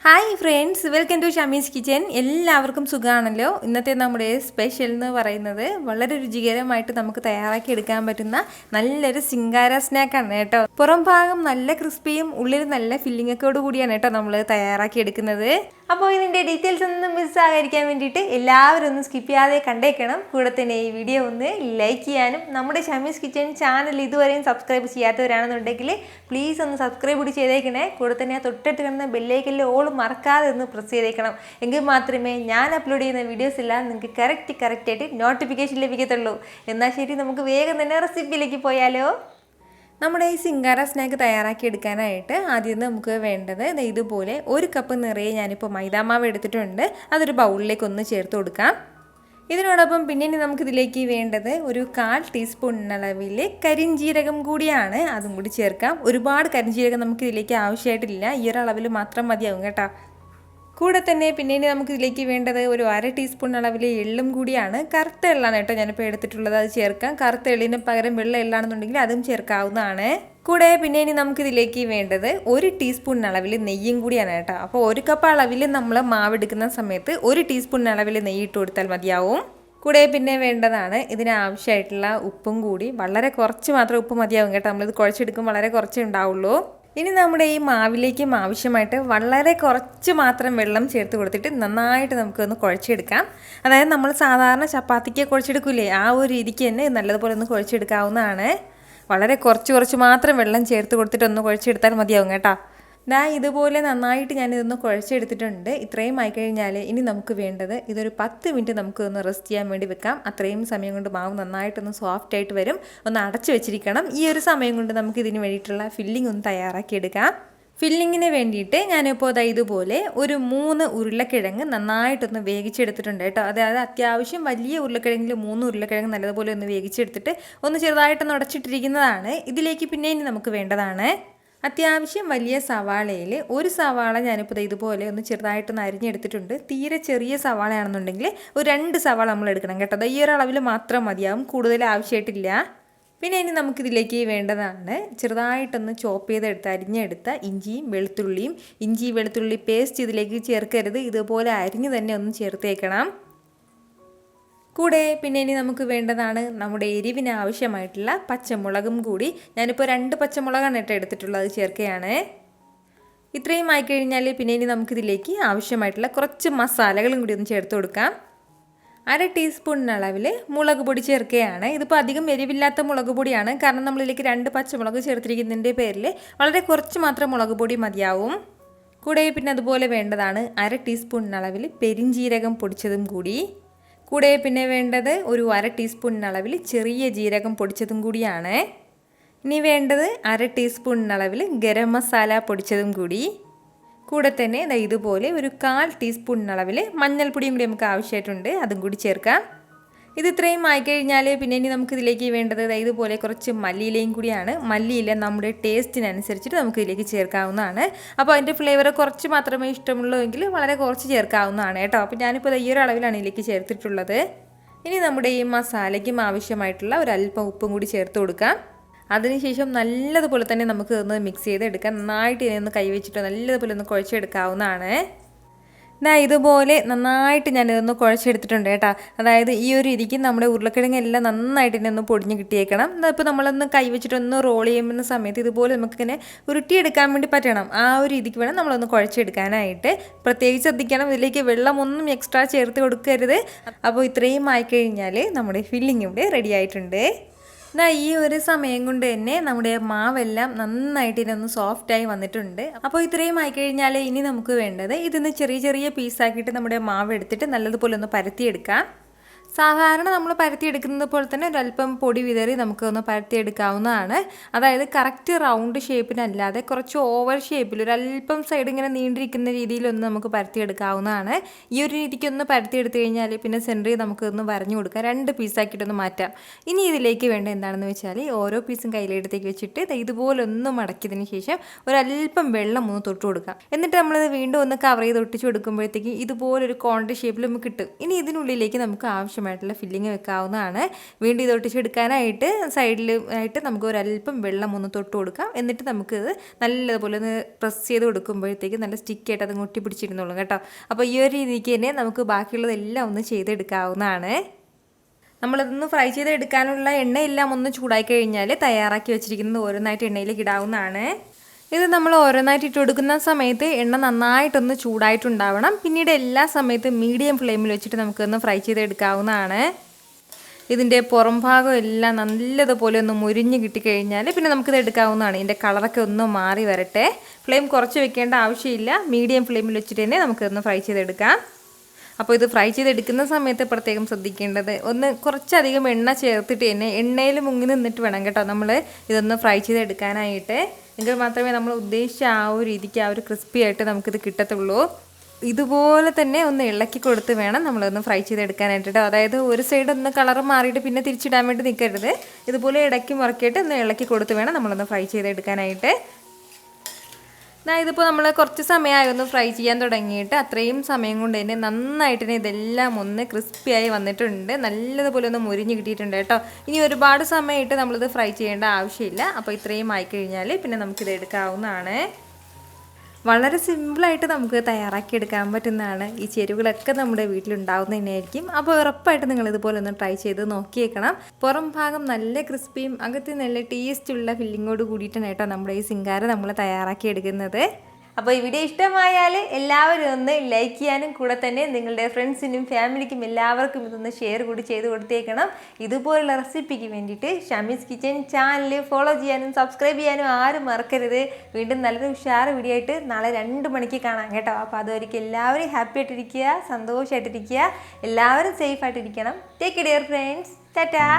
Hi friends, welcome to Shami's kitchen. എല്ലാവർക്കും സുഖമാണല്ലോ. ഇന്നത്തെ നമ്മുടെ സ്പെഷ്യൽ എന്ന് പറയുന്നത് വളരെ രുചികരമായിട്ട് നമുക്ക് തയ്യാറാക്കി എടുക്കാൻ പറ്റുന്ന നല്ലൊരു സിംഗാര സ്നാക്കാണ് കേട്ടോ. പുറം ഭാഗം നല്ല ക്രിസ്പിയും ഉള്ളിൽ നല്ല ഫില്ലിങ്ങൊക്കെ കൂടിയാണ് കേട്ടോ നമ്മൾ തയ്യാറാക്കി എടുക്കുന്നത്. അപ്പോൾ ഇതിൻ്റെ ഡീറ്റെയിൽസ് ഒന്നും മിസ്സാകാതിരിക്കാൻ വേണ്ടിയിട്ട് എല്ലാവരും ഒന്ന് സ്കിപ്പ് ചെയ്യാതെ കണ്ടേക്കണം. കൂടെ തന്നെ ഈ വീഡിയോ ഒന്ന് ലൈക്ക് ചെയ്യാനും നമ്മുടെ ഷമീസ് കിച്ചൻ ചാനൽ ഇതുവരെയും സബ്സ്ക്രൈബ് ചെയ്യാത്തവരാണെന്നുണ്ടെങ്കിൽ പ്ലീസ് ഒന്ന് സബ്സ്ക്രൈബ് കൂടി ചെയ്തേക്കണേ. കൂടെ തന്നെ തൊട്ടടുത്ത് കിടന്ന ബെല്ലൈക്കനിൽ ഓൾ മറക്കാതെ ഒന്ന് പ്രസ് ചെയ്തേക്കണം. എങ്കിൽ മാത്രമേ ഞാൻ അപ്ലോഡ് ചെയ്യുന്ന വീഡിയോസ് എല്ലാം നിങ്ങൾക്ക് കറക്റ്റായിട്ട് നോട്ടിഫിക്കേഷൻ ലഭിക്കത്തുള്ളൂ. എന്നാൽ ശരി, നമുക്ക് വേഗം തന്നെ റെസിപ്പിയിലേക്ക് പോയാലോ. നമ്മുടെ ഈ സിംഗാര സ്നാക്ക് തയ്യാറാക്കി എടുക്കാനായിട്ട് ആദ്യം നമുക്ക് വേണ്ടത് ഇതുപോലെ 1 കപ്പ് നിറയെ ഞാനിപ്പോൾ മൈദാമാവ് എടുത്തിട്ടുണ്ട്. അതൊരു ബൗളിലേക്ക് ഒന്ന് ചേർത്ത് കൊടുക്കാം. ഇതിനോടൊപ്പം പിന്നെ നമുക്കിതിലേക്ക് വേണ്ടത് ഒരു 1/4 ടീസ്പൂൺ അളവിൽ കരിഞ്ജീരകം കൂടിയാണ്. അതും കൂടി ചേർക്കാം. ഒരുപാട് കരിഞ്ജീരകം നമുക്കിതിലേക്ക് ആവശ്യമായിട്ടില്ല, ഈ ഒരു അളവിൽ മാത്രം മതിയാവും കേട്ടോ. കൂടെ തന്നെ പിന്നെ നമുക്കിതിലേക്ക് വേണ്ടത് ഒരു 1/2 ടീസ്പൂൺ അളവിൽ എള്ളും കൂടിയാണ്. കറുത്ത എള്ളാണ് കേട്ടോ ഞാനിപ്പോൾ എടുത്തിട്ടുള്ളത്, അത് ചേർക്കാം. കറുത്ത എള്ളിന് പകരം വെള്ള എള്ളാണെന്നുണ്ടെങ്കിൽ അതും ചേർക്കാവുന്നതാണ്. കൂടെ പിന്നെ നമുക്കിതിലേക്ക് വേണ്ടത് 1 ടീസ്പൂൺ അളവിൽ നെയ്യും കൂടിയാണ് കേട്ടോ. അപ്പോൾ 1 കപ്പ് അളവിൽ നമ്മൾ മാവ് എടുക്കുന്ന സമയത്ത് 1 ടീസ്പൂൺ അളവിൽ നെയ്യ് ഇട്ട് കൊടുത്താൽ മതിയാവും. കൂടെ പിന്നെ വേണ്ടതാണ് ഇതിനാവശ്യമായിട്ടുള്ള ഉപ്പും കൂടി. വളരെ കുറച്ച് മാത്രം ഉപ്പ് മതിയാവും കേട്ടോ, നമ്മളിത് കുഴച്ചെടുക്കും വളരെ കുറച്ചേ ഉണ്ടാവുള്ളൂ. ഇനി നമ്മുടെ ഈ മാവിലേക്കും ആവശ്യമായിട്ട് വളരെ കുറച്ച് മാത്രം വെള്ളം ചേർത്ത് കൊടുത്തിട്ട് നന്നായിട്ട് നമുക്കൊന്ന് കുഴച്ചെടുക്കാം. അതായത് നമ്മൾ സാധാരണ ചപ്പാത്തിക്ക് കുഴച്ചെടുക്കില്ലേ, ആ ഒരു രീതിക്ക് തന്നെ നല്ലതുപോലെ ഒന്ന് കുഴച്ചെടുക്കാവുന്നതാണ്. വളരെ കുറച്ച് മാത്രം വെള്ളം ചേർത്ത് കൊടുത്തിട്ട് ഒന്ന് കുഴച്ചെടുത്താൽ മതിയാവും കേട്ടോ. ഇതുപോലെ നന്നായിട്ട് ഞാനിതൊന്ന് കുഴച്ചെടുത്തിട്ടുണ്ട്. ഇത്രയും ആയിക്കഴിഞ്ഞാൽ ഇനി നമുക്ക് വേണ്ടത് ഇതൊരു 10 മിനിറ്റ് നമുക്കൊന്ന് റെസ്റ്റ് ചെയ്യാൻ വേണ്ടി വെക്കാം. അത്രയും സമയം കൊണ്ട് മാവ് നന്നായിട്ടൊന്ന് സോഫ്റ്റ് ആയിട്ട് വരും. ഒന്ന് അടച്ചു വെച്ചിരിക്കണം. ഈ ഒരു സമയം കൊണ്ട് നമുക്ക് ഇതിന് വേണ്ടിയിട്ടുള്ള ഫില്ലിംഗ് ഒന്ന് തയ്യാറാക്കി എടുക്കാം. ഫില്ലിങ്ങിന് വേണ്ടിയിട്ട് ഞാനിപ്പോൾ ഇതുപോലെ ഒരു 3 ഉരുളക്കിഴങ്ങ് നന്നായിട്ടൊന്ന് വേവിച്ചെടുത്തിട്ടുണ്ട് കേട്ടോ. അതായത് അത്യാവശ്യം വലിയ ഉരുളക്കിഴങ്ങിൽ 3 ഉരുളക്കിഴങ്ങ് നല്ലതുപോലെ ഒന്ന് വേവിച്ചെടുത്തിട്ട് ഒന്ന് ചെറുതായിട്ടൊന്ന് ഉടച്ചിട്ടിരിക്കുന്നതാണ്. ഇതിലേക്ക് പിന്നെ ഇനി നമുക്ക് വേണ്ടതാണ് അത്യാവശ്യം വലിയ സവാളയിൽ 1 സവാള ഞാനിപ്പോൾ ഇതുപോലെ ഒന്ന് ചെറുതായിട്ടൊന്ന് അരിഞ്ഞെടുത്തിട്ടുണ്ട്. തീരെ ചെറിയ സവാളയാണെന്നുണ്ടെങ്കിൽ ഒരു 2 സവാള നമ്മൾ എടുക്കണം കേട്ടോ. ഈ ഒരു അളവിൽ മാത്രം മതിയാവും, കൂടുതൽ ആവശ്യമായിട്ടില്ല. പിന്നെ ഇനി നമുക്കിതിലേക്ക് വേണ്ടതാണ് ചെറുതായിട്ടൊന്ന് ചോപ്പ് ചെയ്തെടുത്ത് അരിഞ്ഞെടുത്ത ഇഞ്ചിയും വെളുത്തുള്ളി പേസ്റ്റ് ഇതിലേക്ക് ചേർക്കരുത്, ഇതുപോലെ അരിഞ്ഞ് തന്നെ ഒന്ന് ചേർത്തേക്കണം. കൂടെ പിന്നെ ഇനി നമുക്ക് വേണ്ടതാണ് നമ്മുടെ എരിവിന് ആവശ്യമായിട്ടുള്ള പച്ചമുളകും കൂടി. ഞാനിപ്പോൾ 2 പച്ചമുളകാണ് എടുത്തിട്ടുള്ളത്, ചേർക്കുകയാണ്. ഇത്രയും ആയിക്കഴിഞ്ഞാൽ പിന്നെ ഇനി നമുക്കിതിലേക്ക് ആവശ്യമായിട്ടുള്ള കുറച്ച് മസാലകളും കൂടി ഒന്ന് ചേർത്ത് കൊടുക്കാം. 1/2 ടീസ്പൂൺ അളവിൽ മുളക് പൊടി ചേർക്കുകയാണ്. ഇതിപ്പോൾ അധികം എരിവില്ലാത്ത മുളക് പൊടിയാണ്, കാരണം നമ്മളിതിലേക്ക് 2 പച്ചമുളക് ചേർത്തിരിക്കുന്നതിൻ്റെ പേരിൽ വളരെ കുറച്ച് മാത്രം മുളക് പൊടി മതിയാവും. കൂടെ പിന്നെ അതുപോലെ വേണ്ടതാണ് 1/2 ടീസ്പൂൺ അളവിൽ പെരിഞ്ജീരകം പൊടിച്ചതും കൂടി. കൂടെ പിന്നെ വേണ്ടത് ഒരു 1/2 ടീസ്പൂൺ അളവിൽ ചെറിയ ജീരകം പൊടിച്ചതും കൂടിയാണ്. ഇനി വേണ്ടത് 1/2 ടീസ്പൂൺ അളവിൽ ഗരം മസാല പൊടിച്ചതും കൂടി. കൂടെ തന്നെ ഇതുപോലെ ഒരു 1/4 ടീസ്പൂൺ അളവിൽ മഞ്ഞൾപ്പൊടിയും കൂടി നമുക്ക് ആവശ്യമായിട്ടുണ്ട്, അതും കൂടി ചേർക്കാം. ഇത് ഇത്രയും ആയിക്കഴിഞ്ഞാൽ പിന്നെ ഇനി നമുക്കിതിലേക്ക് വേണ്ടത് ഇതുപോലെ കുറച്ച് മല്ലിയിലയും കൂടിയാണ്. മല്ലിയില നമ്മുടെ ടേസ്റ്റിനനുസരിച്ചിട്ട് നമുക്ക് ഇതിലേക്ക് ചേർക്കാവുന്നതാണ്. അപ്പോൾ അതിൻ്റെ ഫ്ലേവർ കുറച്ച് മാത്രമേ ഇഷ്ടമുള്ളൂ എങ്കിൽ വളരെ കുറച്ച് ചേർക്കാവുന്നതാണ് കേട്ടോ. അപ്പോൾ ഞാനിപ്പോൾ ഈ ഒരു അളവിലാണ് ഇതിലേക്ക് ചേർത്തിട്ടുള്ളത്. ഇനി നമ്മുടെ ഈ മസാലയ്ക്കും ആവശ്യമായിട്ടുള്ള ഒരല്പം ഉപ്പും കൂടി ചേർത്ത് കൊടുക്കാം. അതിനുശേഷം നല്ലതുപോലെ തന്നെ നമുക്ക് ഒന്ന് മിക്സ് ചെയ്തെടുക്കാം. നന്നായിട്ട് ഇതിനൊന്ന് കൈവച്ചിട്ട് നല്ലതുപോലെ ഒന്ന് കുഴച്ചെടുക്കാവുന്നതാണ്. ഇതുപോലെ നന്നായിട്ട് ഞാനിതൊന്ന് കുഴച്ചെടുത്തിട്ടുണ്ട് കേട്ടോ. അതായത് ഈ ഒരു രീതിക്ക് നമ്മുടെ ഉരുളക്കിഴങ്ങെല്ലാം നന്നായിട്ട് ഇതിനൊന്ന് പൊടിഞ്ഞ് കിട്ടിയേക്കണം. ഇപ്പോൾ നമ്മളൊന്ന് കൈവച്ചിട്ടൊന്ന് റോൾ ചെയ്യുന്ന സമയത്ത് ഇതുപോലെ നമുക്കിങ്ങനെ ഉരുട്ടിയെടുക്കാൻ വേണ്ടി പറ്റണം. ആ ഒരു രീതിക്ക് വേണം നമ്മളൊന്ന് കുഴച്ചെടുക്കാനായിട്ട്. പ്രത്യേകിച്ച് ശ്രദ്ധിക്കണം, ഇതിലേക്ക് വെള്ളമൊന്നും എക്സ്ട്രാ ചേർത്ത് കൊടുക്കരുത്. അപ്പോൾ ഇത്രയും ആയിക്കഴിഞ്ഞാൽ നമ്മുടെ ഫില്ലിംഗ് ഇവിടെ റെഡി ആയിട്ടുണ്ട്. ഈ ഒരു സമയം കൊണ്ട് തന്നെ നമ്മുടെ മാവെല്ലാം നന്നായിട്ട് ഇതിനൊന്ന് സോഫ്റ്റായി വന്നിട്ടുണ്ട്. അപ്പോൾ ഇത്രയും ആയിക്കഴിഞ്ഞാൽ ഇനി നമുക്ക് വേണ്ടത് ഇതിന്ന് ചെറിയ പീസാക്കിയിട്ട് നമ്മുടെ മാവ് എടുത്തിട്ട് നല്ലതുപോലെ ഒന്ന് പരത്തിയെടുക്കാം. സാധാരണ നമ്മൾ പരത്തിയെടുക്കുന്നത് പോലെ തന്നെ ഒരല്പം പൊടി വിതറി നമുക്കൊന്ന് പരത്തിയെടുക്കാവുന്നതാണ്. അതായത് കറക്റ്റ് റൗണ്ട് ഷേപ്പിനല്ലാതെ കുറച്ച് ഓവൽ ഷേപ്പിൽ ഒരല്പം സൈഡ് ഇങ്ങനെ നീണ്ടിരിക്കുന്ന രീതിയിലൊന്ന് നമുക്ക് പരത്തിയെടുക്കാവുന്നതാണ്. ഈ ഒരു രീതിക്കൊന്ന് പരത്തിയെടുത്ത് കഴിഞ്ഞാൽ പിന്നെ സെൻറ്ററിൽ നമുക്കൊന്ന് വരഞ്ഞു കൊടുക്കാം. 2 പീസാക്കിയിട്ടൊന്ന് മാറ്റാം. ഇനി ഇതിലേക്ക് വേണ്ട എന്താണെന്ന് വെച്ചാൽ ഓരോ പീസും കയ്യിലെടുത്തേക്ക് വെച്ചിട്ട് ഇതുപോലെ ഒന്ന് മടക്കിയതിന് ശേഷം ഒരല്പം വെള്ളം ഒന്ന് തൊട്ട് കൊടുക്കാം. എന്നിട്ട് നമ്മളിത് വീണ്ടും ഒന്ന് കവർ ചെയ്ത് ഒട്ടിച്ച് കൊടുക്കുമ്പോഴത്തേക്കും ഇതുപോലൊരു കോണിൻ്റെ ഷേപ്പിൽ നമുക്ക് കിട്ടും. ഇനി ഇതിനുള്ളിലേക്ക് നമുക്ക് ആവശ്യം ആവശ്യമായിട്ടുള്ള ഫില്ലിങ് വെക്കാവുന്നതാണ്. വീണ്ടും ഇത് ഒട്ടിച്ചെടുക്കാനായിട്ട് സൈഡിൽ ആയിട്ട് നമുക്ക് ഒരല്പം വെള്ളം ഒന്ന് തൊട്ട് കൊടുക്കാം. എന്നിട്ട് നമുക്കിത് നല്ലതുപോലെ ഒന്ന് പ്രസ് ചെയ്ത് കൊടുക്കുമ്പോഴത്തേക്ക് നല്ല സ്റ്റിക്കായിട്ട് അത് ഒട്ടി പിടിച്ചിരുന്നുള്ളൂ കേട്ടോ. അപ്പോൾ ഈ ഒരു രീതിക്ക് തന്നെ നമുക്ക് ബാക്കിയുള്ളതെല്ലാം ഒന്ന് ചെയ്തെടുക്കാവുന്നതാണ്. നമ്മളിതൊന്ന് ഫ്രൈ ചെയ്തെടുക്കാനുള്ള എണ്ണയെല്ലാം ഒന്ന് ചൂടായി കഴിഞ്ഞാൽ തയ്യാറാക്കി വെച്ചിരിക്കുന്നത് ഓരോന്നായിട്ട് എണ്ണയിലേക്ക് ഇടാവുന്നതാണ്. ഇത് നമ്മൾ ഓരോന്നായിട്ട് ഇട്ട് കൊടുക്കുന്ന സമയത്ത് എണ്ണ നന്നായിട്ടൊന്ന് ചൂടായിട്ടുണ്ടാവണം. പിന്നീട് എല്ലാ സമയത്തും മീഡിയം ഫ്ലെയിമിൽ വെച്ചിട്ട് നമുക്കൊന്ന് ഫ്രൈ ചെയ്തെടുക്കാവുന്നതാണ്. ഇതിൻ്റെ പുറം ഭാഗം എല്ലാം നല്ലതുപോലെ ഒന്ന് മുരിഞ്ഞ് കിട്ടിക്കഴിഞ്ഞാൽ പിന്നെ നമുക്കിത് എടുക്കാവുന്നതാണ്. ഇതിൻ്റെ കളറൊക്കെ ഒന്ന് മാറി വരട്ടെ. ഫ്ലെയിം കുറച്ച് വെക്കേണ്ട ആവശ്യമില്ല, മീഡിയം ഫ്ലെയിമിൽ വെച്ചിട്ട് തന്നെ നമുക്കിതൊന്ന് ഫ്രൈ ചെയ്തെടുക്കാം. അപ്പോൾ ഇത് ഫ്രൈ ചെയ്തെടുക്കുന്ന സമയത്ത് പ്രത്യേകം ശ്രദ്ധിക്കേണ്ടത് ഒന്ന് കുറച്ചധികം എണ്ണ ചേർത്തിട്ട് തന്നെ എണ്ണയിൽ മുങ്ങി നിന്നിട്ട് വേണം കേട്ടോ നമ്മൾ ഇതൊന്ന് ഫ്രൈ ചെയ്തെടുക്കാനായിട്ട്. എങ്കിൽ മാത്രമേ നമ്മൾ ഉദ്ദേശിച്ച ആ ഒരു രീതിക്ക് ആ ഒരു ക്രിസ്പി ആയിട്ട് നമുക്കിത് കിട്ടത്തുള്ളൂ. ഇതുപോലെ തന്നെ ഒന്ന് ഇളക്കി കൊടുത്ത് വേണം നമ്മളൊന്ന് ഫ്രൈ ചെയ്തെടുക്കാനായിട്ട് കേട്ടോ. അതായത് ഒരു സൈഡ് ഒന്ന് കളർ മാറിയിട്ട് പിന്നെ തിരിച്ചിടാൻ വേണ്ടി നിൽക്കരുത്. ഇതുപോലെ ഇടയ്ക്ക് മുറക്കിയിട്ട് ഒന്ന് ഇളക്കി കൊടുത്ത് വേണം നമ്മളൊന്ന് ഫ്രൈ ചെയ്തെടുക്കാനായിട്ട്. ഇതിപ്പോൾ നമ്മൾ കുറച്ച് സമയമായി ഒന്ന് ഫ്രൈ ചെയ്യാൻ തുടങ്ങിയിട്ട് അത്രയും സമയം കൊണ്ട് തന്നെ നന്നായിട്ട് തന്നെ ഇതെല്ലാം ഒന്ന് ക്രിസ്പിയായി വന്നിട്ടുണ്ട്. നല്ലതുപോലെ ഒന്ന് മുരിഞ്ഞ് കിട്ടിയിട്ടുണ്ട് കേട്ടോ. ഇനി ഒരുപാട് സമയമായിട്ട് നമ്മളിത് ഫ്രൈ ചെയ്യേണ്ട ആവശ്യമില്ല. അപ്പോൾ ഇത്രയും ആയിക്കഴിഞ്ഞാൽ പിന്നെ നമുക്കിത് എടുക്കാവുന്നതാണ്. വളരെ സിമ്പിളായിട്ട് നമുക്ക് തയ്യാറാക്കിയെടുക്കാൻ പറ്റുന്നതാണ്. ഈ ചേരുവകളൊക്കെ നമ്മുടെ വീട്ടിലുണ്ടാവുന്ന തന്നെയായിരിക്കും. അപ്പോൾ ഉറപ്പായിട്ട് നിങ്ങൾ ഇതുപോലെ ഒന്ന് ട്രൈ ചെയ്ത് നോക്കിയേക്കണം. പുറം ഭാഗം നല്ല ക്രിസ്പിയും അകത്ത് നല്ല ടേസ്റ്റുള്ള ഫില്ലിങ്ങോട് കൂടിയിട്ടാണ് കേട്ടോ നമ്മുടെ ഈ സിംഗാര നമ്മൾ തയ്യാറാക്കിയെടുക്കുന്നത്. അപ്പോൾ ഈ വീഡിയോ ഇഷ്ടമായാൽ എല്ലാവരും ഒന്ന് ലൈക്ക് ചെയ്യാനും കൂടെ തന്നെ നിങ്ങളുടെ ഫ്രണ്ട്സിനും ഫാമിലിക്കും എല്ലാവർക്കും ഇതൊന്ന് ഷെയർ കൂടി ചെയ്ത് കൊടുത്തേക്കണം. ഇതുപോലുള്ള റെസിപ്പിക്ക് വേണ്ടിയിട്ട് ഷമീസ് കിച്ചൻ ചാനൽ ഫോളോ ചെയ്യാനും സബ്സ്ക്രൈബ് ചെയ്യാനും ആരും മറക്കരുത്. വീണ്ടും നല്ലൊരു ഉഷാറ് വീഡിയോ ആയിട്ട് നാളെ 2 മണിക്ക് കാണാം കേട്ടോ. അപ്പോൾ അതുവരെയ്ക്ക് എല്ലാവരും ഹാപ്പി ആയിട്ടിരിക്കുക, സന്തോഷമായിട്ടിരിക്കുക, എല്ലാവരും സേഫ് ആയിട്ടിരിക്കണം. Take care friends. ടാറ്റാ.